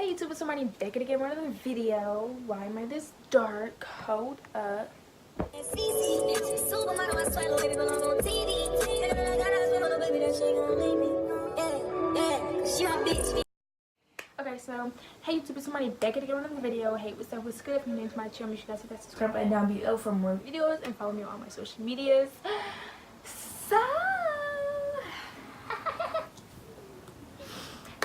Hey YouTube, it's Ormani back again with another video. Why am I this dark? Hold up. Okay, so hey YouTube, it's Ormani back again with another video. Hey, what's up? What's good? If you're new to my channel, make sure you guys hit that subscribe button down below for more videos and follow me on all my social medias. So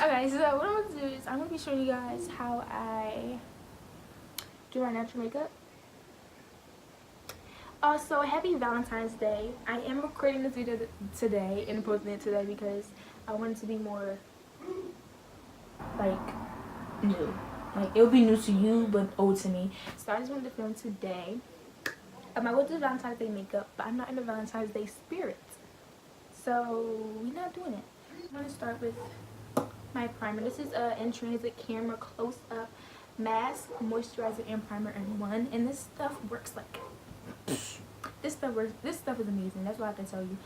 okay, so what I'm gonna do is I'm gonna be showing you guys how I do my natural makeup. Also, happy Valentine's Day. I am recording this video today and posting it today because I want it to be more like new. Like it'll be new to you but old to me. So I just wanted to film today. I will do Valentine's Day makeup, but I'm not in the Valentine's Day spirit. So we're not doing it. I'm gonna start with my primer. This is a In Transit Camera Close Up Mask, Moisturizer, and Primer in one. And this stuff works like this stuff is amazing. That's what I can tell you.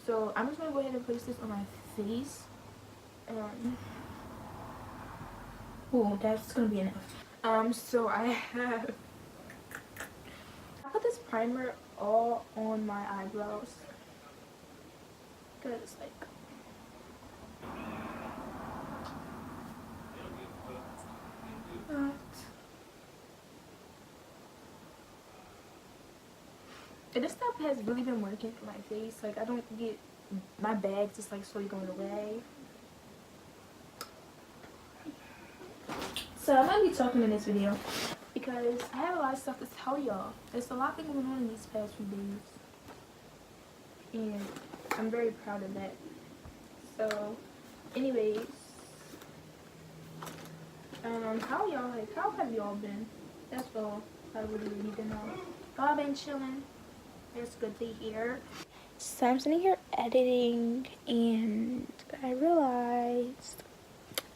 So I'm just gonna go ahead and place this on my face. Oh, that's gonna be enough. So I put this primer all on my eyebrows because like and this stuff has really been working for my face. Like I don't get my bag just like slowly going away. So I might be talking in this video because I have a lot of stuff to tell y'all. There's a lot been going on in these past few days, and I'm very proud of that. So, anyways, how have y'all been? That's all I really need to know. Y'all been chilling? That's good to hear. So I'm sitting here editing, and I realized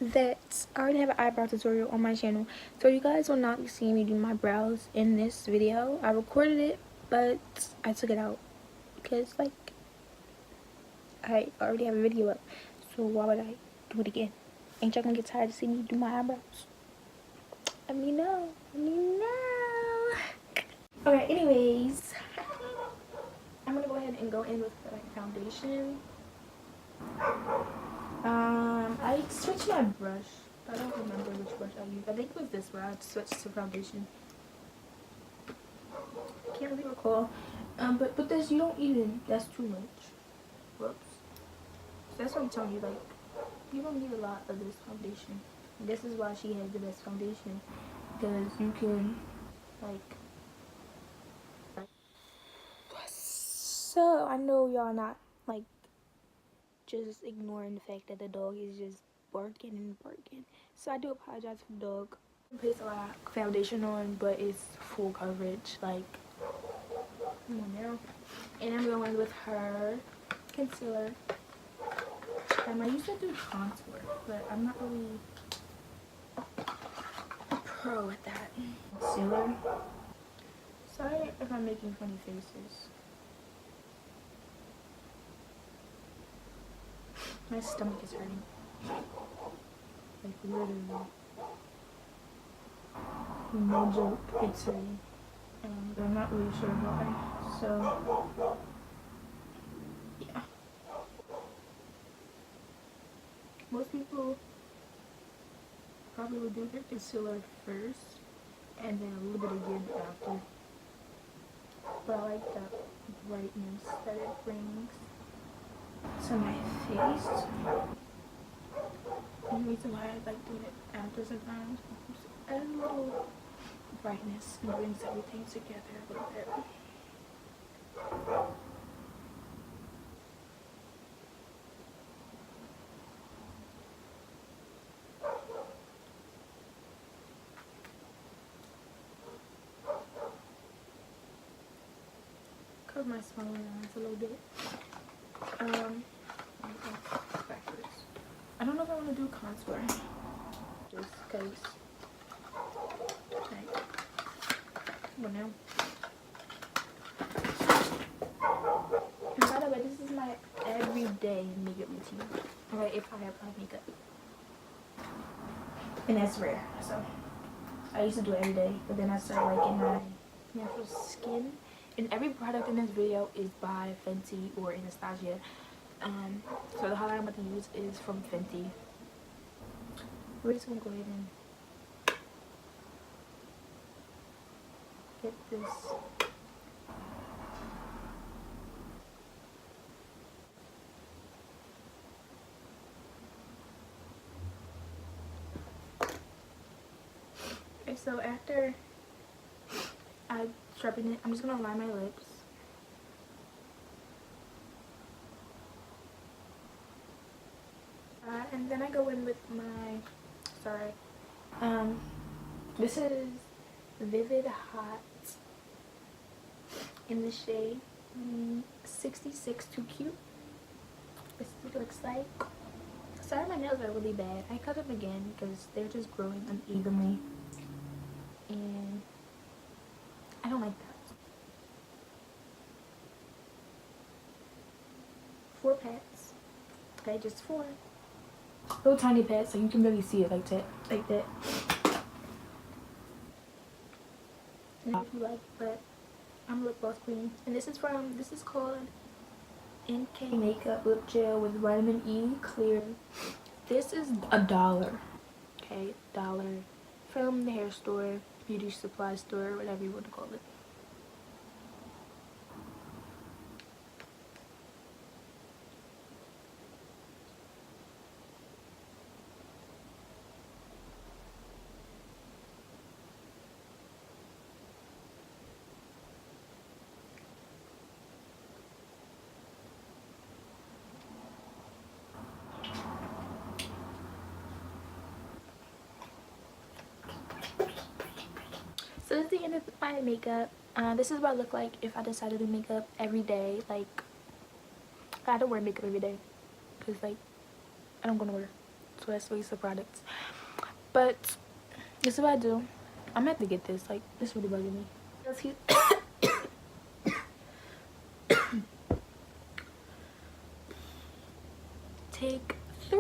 that I already have an eyebrow tutorial on my channel, so you guys will not be seeing me do my brows in this video. I recorded it, but I took it out because like I already have a video up, so why would I do it again? Ain't y'all gonna get tired of seeing me do my eyebrows? Let me know. Okay, anyways, I'm gonna go ahead and go in with the foundation. I switched my brush. I don't remember which brush I used. I think it was this one. I switched to foundation. Can't really recall. But this, you don't even, that's too much. Whoops. So that's what I'm telling you, like, you don't need a lot of this foundation. This is why she has the best foundation. Because you can, like, so I know y'all not, like, just ignoring the fact that the dog is just barking and barking. So I do apologize for the dog. I place a lot of foundation on, but it's full coverage. Like, come on now. And I'm going with her concealer. I used to do contour, but I'm not really a pro at that. Concealer. Sorry if I'm making funny faces. My stomach is hurting. Like literally. No joke, it's hurting. But I'm not really sure why. So, yeah. Most people probably would do their concealer first and then a little bit of give after. But I like the brightness that it brings to my face. And the reason why I like doing it after sometimes adds a little brightness and brings everything together a little bit. Cover my smaller eyes a little bit. Backwards. I don't know if I want to do contour. Just because. Like, well, now. And by the way, this is my everyday makeup routine. Alright, if I apply makeup. and that's rare. So I used to do it every day, but then I started liking my natural skin. And every product in this video is by Fenty or Anastasia. So the highlight I'm about to use is from Fenty. We're just gonna go ahead and get this. Okay, so after I sharpen it, I'm just gonna line my lips. And then I go in with my, this is Vivid Hot in the shade 66 Too Cute. This is what it looks like. Sorry, my nails are really bad. I cut them again because they're just growing unevenly. And I don't like that. 4 pats. Okay, just 4. Little tiny pats so you can really see it like that. Like that. And if you like, but I'm a lip gloss queen. And this is called NK Makeup Lip Gel with Vitamin E Clear. This is $1. Okay, $1 from the hair store, beauty supply store, whatever you want to call it. So this is the end of my makeup. This is what I look like if I decided to do makeup every day. Like, I don't wear makeup every day because, like, I don't go nowhere, so that's a waste of products. But this is what I do. I'm gonna have to get this. Like, this really bugging me. Take 3.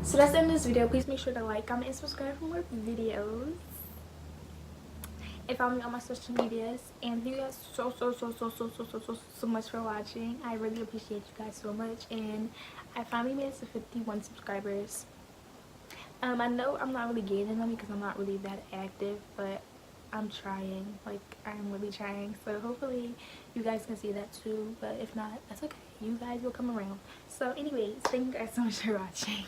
So that's the end of this video. Please make sure to like, comment, and subscribe for more videos. And follow me on my social medias. And thank you guys so much for watching. I really appreciate you guys so much. And I finally made it to 51 subscribers. I know I'm not really gaining them because I'm not really that active, but I'm trying. Like, I'm really trying. So hopefully you guys can see that too. But if not, that's okay. You guys will come around. So anyways, thank you guys so much for watching.